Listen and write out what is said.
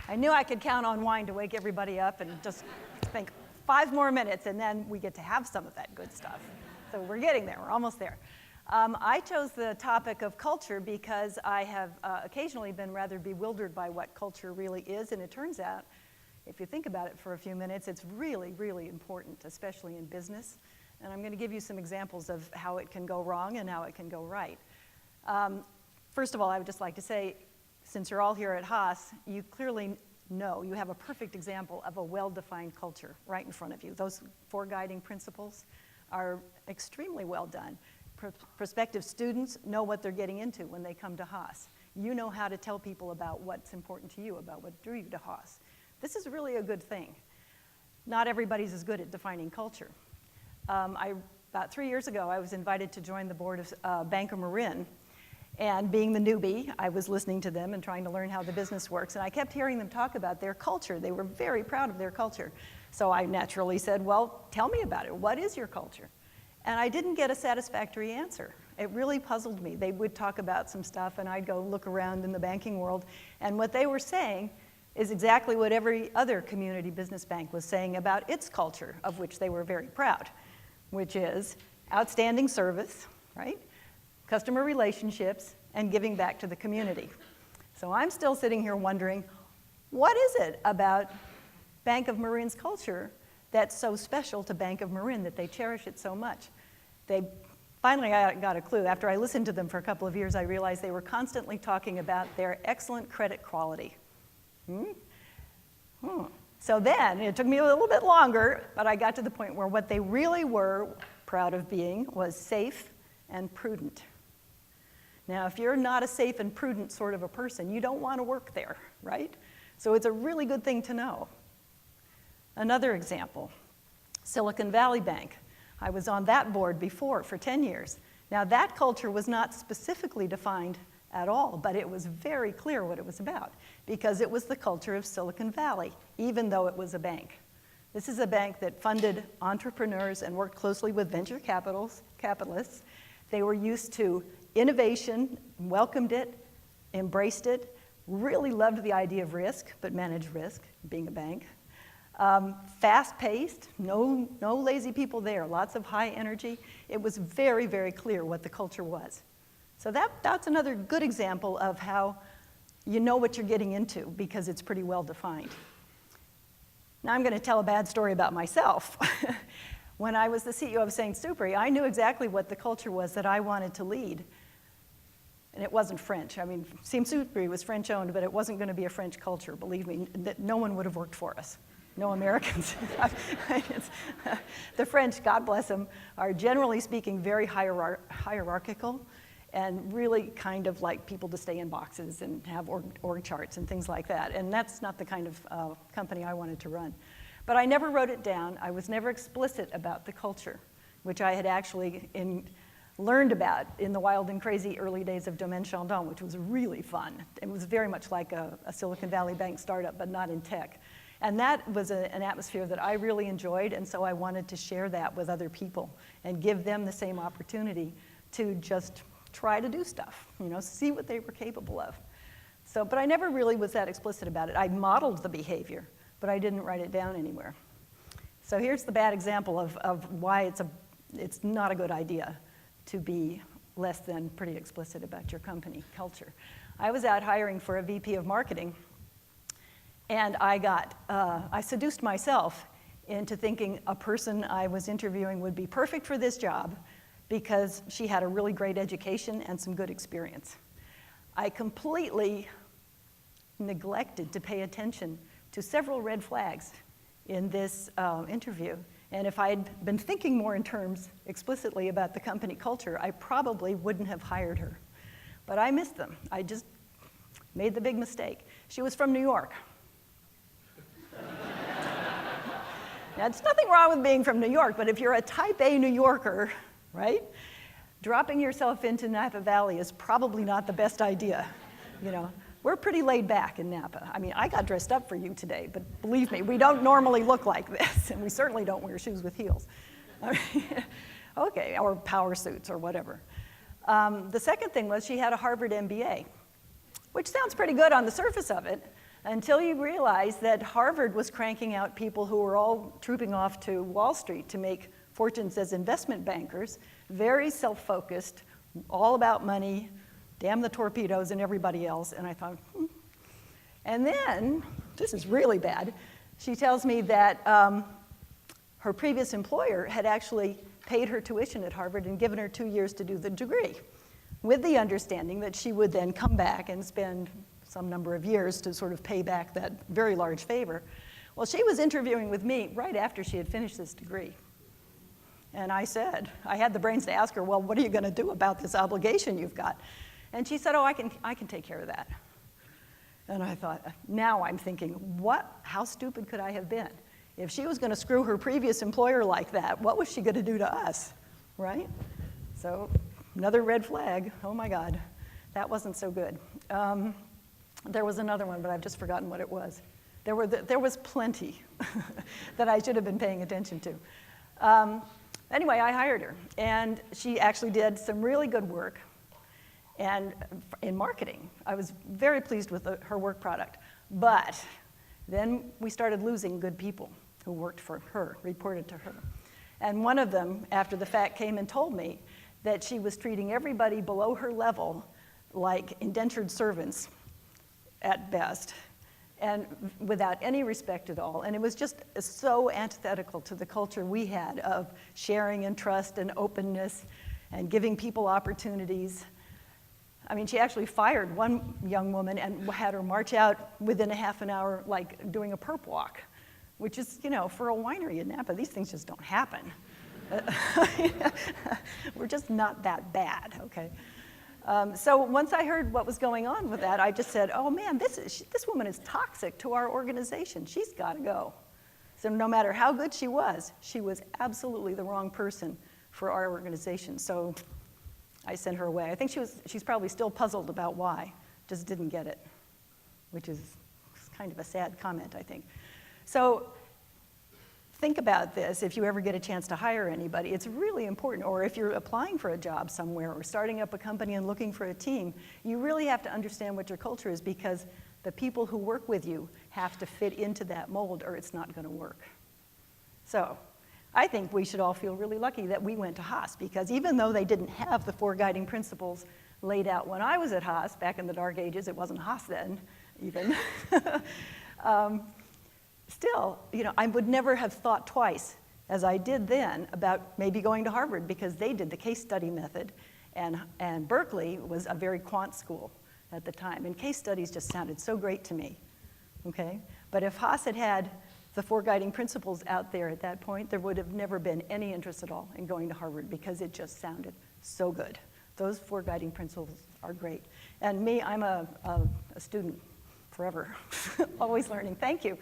I knew I could count on wine to wake everybody up and just think 5 more minutes, and then we get to have some of that good stuff. So we're getting there. We're almost there. I chose the topic of culture because I have occasionally been rather bewildered by what culture really is, and it turns out, if you think about it for a few minutes, it's really, really important, especially in business. And I'm going to give you some examples of how it can go wrong and how it can go right. First of all, I would just like to say, since you're all here at Haas, you clearly know you have a perfect example of a well-defined culture right in front of you. Those 4 guiding principles are extremely well done. Prospective students know what they're getting into when they come to Haas. You know how to tell people about what's important to you, about what drew you to Haas. This is really a good thing. Not everybody's as good at defining culture. About 3 years ago, I was invited to join the board of Bank of Marin. And being the newbie, I was listening to them and trying to learn how the business works. And I kept hearing them talk about their culture. They were very proud of their culture. So I naturally said, well, tell me about it. What is your culture? And I didn't get a satisfactory answer. It really puzzled me. They would talk about some stuff, and I'd go look around in the banking world. And what they were saying is exactly what every other community business bank was saying about its culture, of which they were very proud, which is outstanding service, right? Customer relationships, and giving back to the community. So I'm still sitting here wondering, what is it about Bank of Marin's culture that's so special to Bank of Marin that they cherish it so much? Finally, I got a clue. After I listened to them for a couple of years, I realized they were constantly talking about their excellent credit quality. So then, it took me a little bit longer, but I got to the point where what they really were proud of being was safe and prudent. Now, if you're not a safe and prudent sort of a person, you don't want to work there, right? So it's a really good thing to know. Another example, Silicon Valley Bank. I was on that board before for 10 years. Now, that culture was not specifically defined at all, but it was very clear what it was about because it was the culture of Silicon Valley, even though it was a bank. This is a bank that funded entrepreneurs and worked closely with venture capitalists. They were used to innovation, welcomed it, embraced it, really loved the idea of risk, but managed risk, being a bank. Fast-paced, no lazy people there, lots of high energy. It was very, very clear what the culture was. So that's another good example of how you know what you're getting into because it's pretty well defined. Now I'm going to tell a bad story about myself. When I was the CEO of St. Supery, I knew exactly what the culture was that I wanted to lead. And it wasn't French. I mean, St. Supery was French-owned, but it wasn't going to be a French culture, believe me. No one would have worked for us. No Americans. The French, God bless them, are generally speaking very hierarchical and really kind of like people to stay in boxes and have org charts and things like that. And that's not the kind of company I wanted to run. But I never wrote it down. I was never explicit about the culture, which I had actually learned about in the wild and crazy early days of Domaine Chandon, which was really fun. It was very much like a Silicon Valley Bank startup, but not in tech. And that was an atmosphere that I really enjoyed, and so I wanted to share that with other people and give them the same opportunity to just try to do stuff, see what they were capable of. So, but I never really was that explicit about it. I modeled the behavior, but I didn't write it down anywhere. So here's the bad example of why it's not a good idea to be less than pretty explicit about your company culture. I was out hiring for a VP of marketing, and I seduced myself into thinking a person I was interviewing would be perfect for this job because she had a really great education and some good experience. I completely neglected to pay attention to several red flags in this interview. And if I had been thinking more in terms explicitly about the company culture, I probably wouldn't have hired her. But I missed them. I just made the big mistake. She was from New York. Now, there's nothing wrong with being from New York, but if you're a type A New Yorker, right, dropping yourself into Napa Valley is probably not the best idea. We're pretty laid back in Napa. I mean, I got dressed up for you today, but believe me, we don't normally look like this, and we certainly don't wear shoes with heels. Okay, or power suits or whatever. The second thing was she had a Harvard MBA, which sounds pretty good on the surface of it, until you realize that Harvard was cranking out people who were all trooping off to Wall Street to make fortunes as investment bankers, very self-focused, all about money, damn the torpedoes and everybody else. And I thought, And then, this is really bad, she tells me that her previous employer had actually paid her tuition at Harvard and given her 2 years to do the degree, with the understanding that she would then come back and spend some number of years to sort of pay back that very large favor. Well, she was interviewing with me right after she had finished this degree. And I said, I had the brains to ask her, well, what are you going to do about this obligation you've got? And she said, oh, I can take care of that. And I thought, now I'm thinking, how stupid could I have been? If she was going to screw her previous employer like that, what was she going to do to us, right? So another red flag. Oh, my God. That wasn't so good. There was another one, but I've just forgotten what it was. There was plenty that I should have been paying attention to. Anyway, I hired her, and she actually did some really good work and in marketing. I was very pleased with her work product. But then we started losing good people who worked for her, reported to her. And one of them, after the fact, came and told me that she was treating everybody below her level like indentured servants at best, and without any respect at all. And it was just so antithetical to the culture we had of sharing and trust and openness and giving people opportunities. I mean, she actually fired one young woman and had her march out within a half an hour, like doing a perp walk, which is, you know, for a winery in Napa, these things just don't happen. We're just not that bad, okay? So once I heard what was going on with that, I just said, oh man, this woman is toxic to our organization. She's got to go. So no matter how good she was absolutely the wrong person for our organization. So I sent her away. I think she's probably still puzzled about why, just didn't get it, which is kind of a sad comment, I think. So think about this if you ever get a chance to hire anybody. It's really important, or if you're applying for a job somewhere or starting up a company and looking for a team, you really have to understand what your culture is, because the people who work with you have to fit into that mold or it's not going to work. So I think we should all feel really lucky that we went to Haas, because even though they didn't have the 4 guiding principles laid out when I was at Haas, back in the dark ages, it wasn't Haas then even, still, you know, I would never have thought twice, as I did then, about maybe going to Harvard, because they did the case study method, and Berkeley was a very quant school at the time, and case studies just sounded so great to me, okay? But if Haas had had the 4 guiding principles out there at that point, there would have never been any interest at all in going to Harvard, because it just sounded so good. Those 4 guiding principles are great. And me, I'm a student forever, always learning. Thank you.